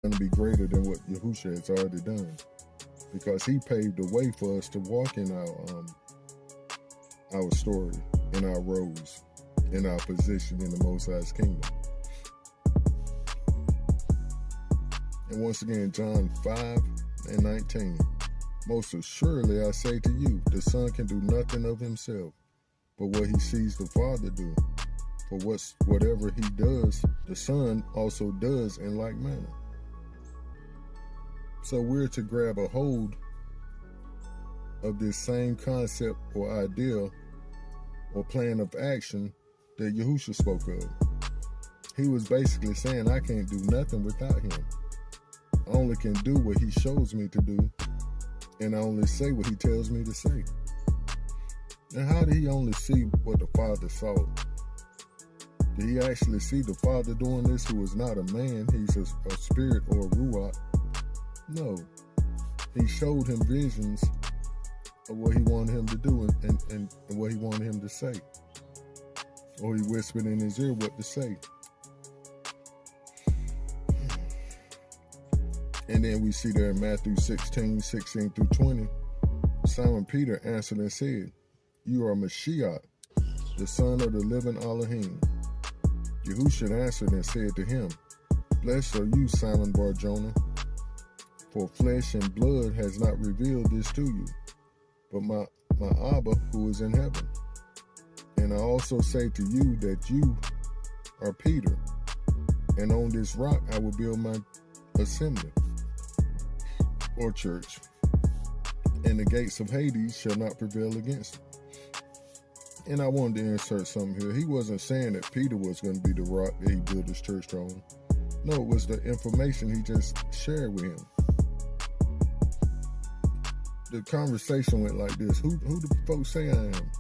going to be greater than what Yahushua has already done, because he paved the way for us to walk in our story, in our roles, in our position in the Most High's kingdom. And once again, John 5:19. Most assuredly I say to you, the Son can do nothing of himself, but what he sees the Father do. For whatever he does, the Son also does in like manner. So we're to grab a hold of this same concept or idea or plan of action that Yahushua spoke of. He was basically saying, I can't do nothing without him. I only can do what he shows me to do, and I only say what he tells me to say. And how did he only see what the Father saw? Did he actually see the Father doing this, who is not a man? He's a spirit or a ruach. No. He showed him visions of what he wanted him to do and what he wanted him to say. Or he whispered in his ear what to say. And then we see there in Matthew 16:16-20, Simon Peter answered and said, You are Mashiach, the son of the living Elohim. Yahushua answered and said to him, Blessed are you, Simon Bar-Jonah, for flesh and blood has not revealed this to you, but my Abba who is in heaven. And I also say to you that you are Peter, and on this rock I will build my assembly, or church, and the gates of Hades shall not prevail against it. And I wanted to insert something here. He wasn't saying that Peter was going to be the rock that he built his church on. No, it was the information he just shared with him. The conversation went like this. Who do folks say I am?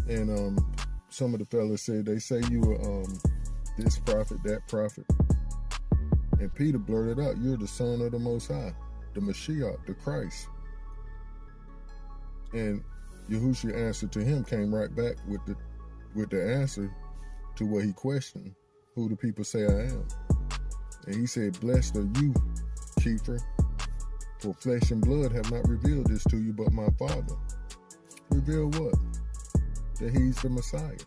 And some of the fellas said, they say you are this prophet, that prophet. And Peter blurted out, you're the Son of the Most High, the Mashiach, the Christ. And Yahushua answered to him, came right back with the answer to what he questioned. Who do people say I am? And he said, Blessed are you, Kepher, for flesh and blood have not revealed this to you, but my Father. Reveal what? That he's the Messiah.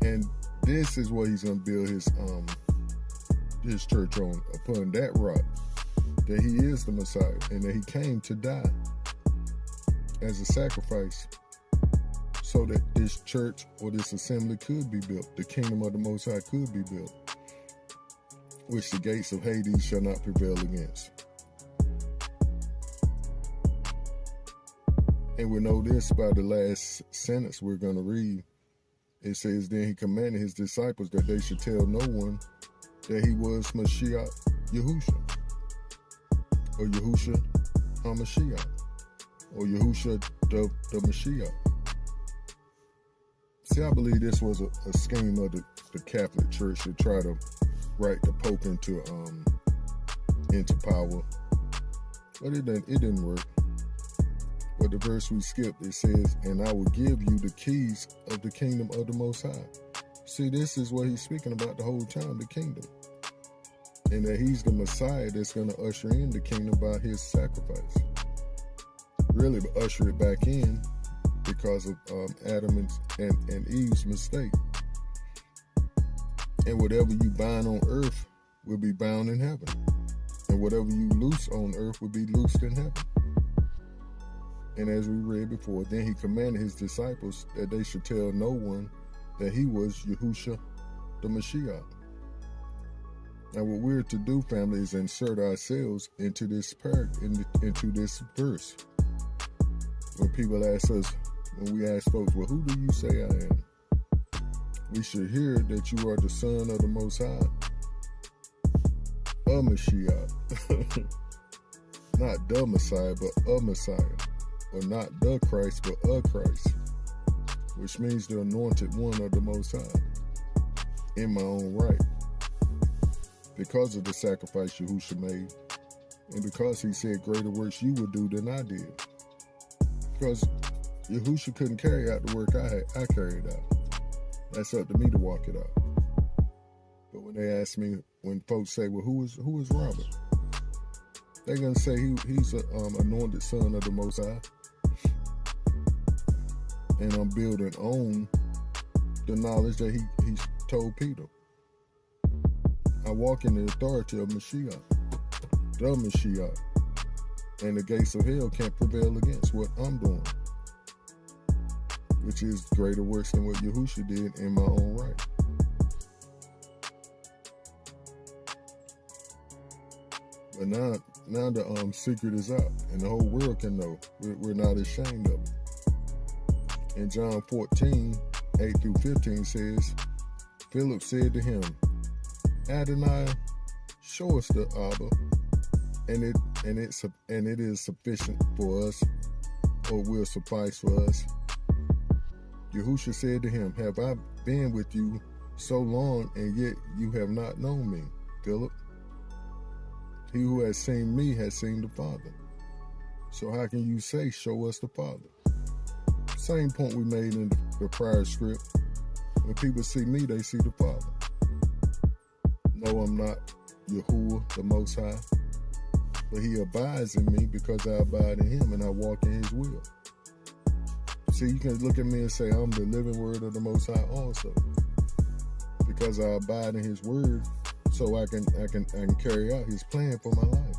And this is what he's going to build his church on, upon that rock, that he is the Messiah and that he came to die as a sacrifice so that this church or this assembly could be built, the kingdom of the Most High could be built, which the gates of Hades shall not prevail against. And we know this by the last sentence we're going to read. It says, Then he commanded his disciples that they should tell no one that he was Mashiach Yahushua, or Yahushua HaMashiach, or Yahushua the Mashiach. See, I believe this was a scheme of the Catholic Church to try to write the Pope into power, but it didn't work. But the verse we skipped, it says, And I will give you the keys of the kingdom of the Most High. See, this is what he's speaking about the whole time, the kingdom. And that he's the Messiah that's going to usher in the kingdom by his sacrifice. Really usher it back in because of Adam and Eve's mistake. And whatever you bind on earth will be bound in heaven. And whatever you loose on earth will be loosed in heaven. And as we read before, then he commanded his disciples that they should tell no one that he was Yahushua the Mashiach. Now what we're to do, family, is insert ourselves into this into this verse. When people ask us, when we ask folks, well, who do you say I am? We should hear that you are the Son of the Most High, a Mashiach. Not the Messiah, but a Messiah. Or not the Christ, but a Christ. Which means the anointed one of the Most High. In my own right. Because of the sacrifice Yahushua made. And because he said greater works you would do than I did. Because Yahushua couldn't carry out the work I carried out. That's up to me to walk it out. But when when they ask me, when folks say, well, who is Robert? They're going to say he's an anointed son of the Most High. And I'm building on the knowledge that he told Peter. I walk in the authority of Mashiach, the Mashiach. And the gates of hell can't prevail against what I'm doing, which is greater works than what Yahushua did in my own right. But now the secret is out, and the whole world can know. We're not ashamed of it. And John 14, 8 through 15 says, Philip said to him, Adonai, show us the Abba, and it is sufficient for us, or will suffice for us. Yahushua said to him, have I been with you so long, and yet you have not known me, Philip? He who has seen me has seen the Father. So how can you say, show us the Father? Same point we made in the prior script. When people see me, they see the Father. No, I'm not Yahuwah, the Most High, but he abides in me because I abide in him and I walk in his will. See, you can look at me and say, I'm the living word of the Most High also, because I abide in his word, so I can carry out his plan for my life.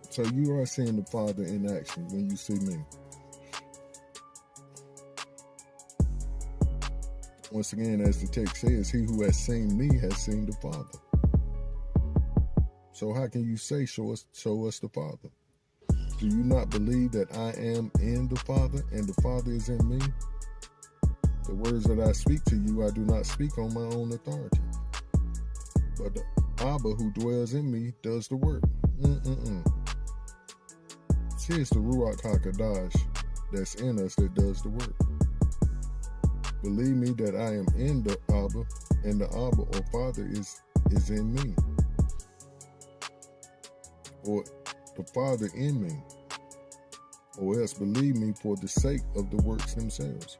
So you are seeing the Father in action when you see me. Once again, as the text says, he who has seen me has seen the Father. So how can you say, show us the Father? Do you not believe that I am in the Father and the Father is in me? The words that I speak to you, I do not speak on my own authority, but the Abba who dwells in me does the work. See, it's the Ruach HaKodesh that's in us that does the work. Believe me that I am in the Abba, and the Abba or Father is in me, or the Father in me, or else believe me for the sake of the works themselves.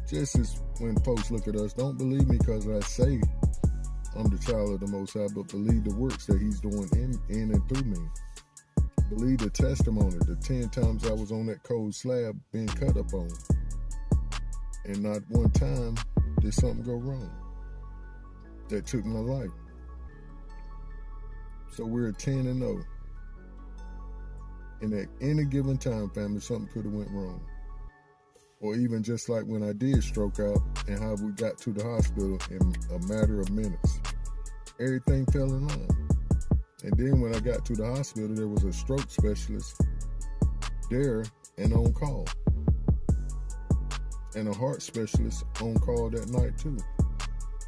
Just as when folks look at us, don't believe me because I say I'm the child of the Most High, but believe the works that he's doing in and through me. Believe the testimony, the 10 times I was on that cold slab being cut up on, and not one time did something go wrong that took my life. So we're at 10-0. And at any given time, family, something could have went wrong. Or even just like when I did stroke out and how we got to the hospital in a matter of minutes. Everything fell in line. And then when I got to the hospital, there was a stroke specialist there and on call. And a heart specialist on call that night too.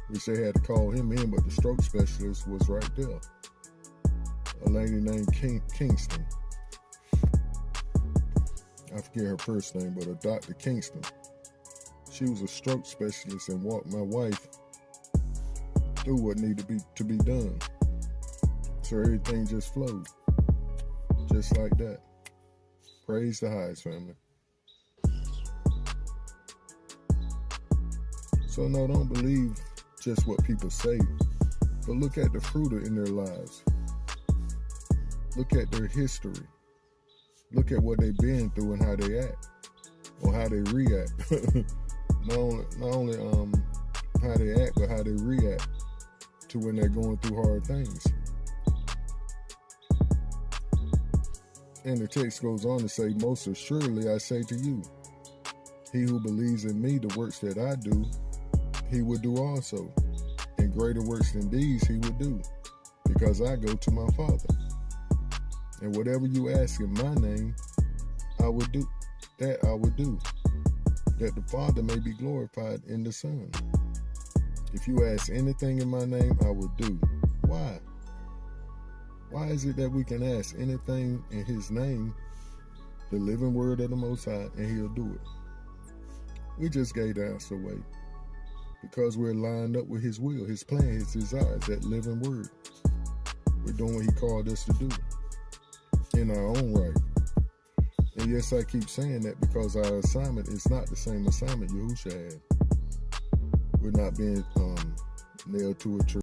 Which they had to call him in, but the stroke specialist was right there. A lady named Kingston. I forget her first name, but a Dr. Kingston. She was a stroke specialist and walked my wife through what needed to be done. So everything just flowed. Just like that. Praise the highest, family. So no, don't believe just what people say, but look at the fruit in their lives. Look at their history. Look at what they've been through and how they act, or how they react. not only how they act, but how they react to when they're going through hard things. And the text goes on to say, most assuredly I say to you, he who believes in me, the works that I do, he will do also. And greater works than these he will do, because I go to my Father. And whatever you ask in my name, I will do. That I will do, that the Father may be glorified in the Son. If you ask anything in my name, I will do. Why? Why is it that we can ask anything in his name, the living word of the Most High, and he'll do it? We just gave the answer away because we're lined up with his will, his plan, his desires, that living word. We're doing what he called us to do in our own right. And yes, I keep saying that because our assignment is not the same assignment Yahushua had. We're not being nailed to a tree.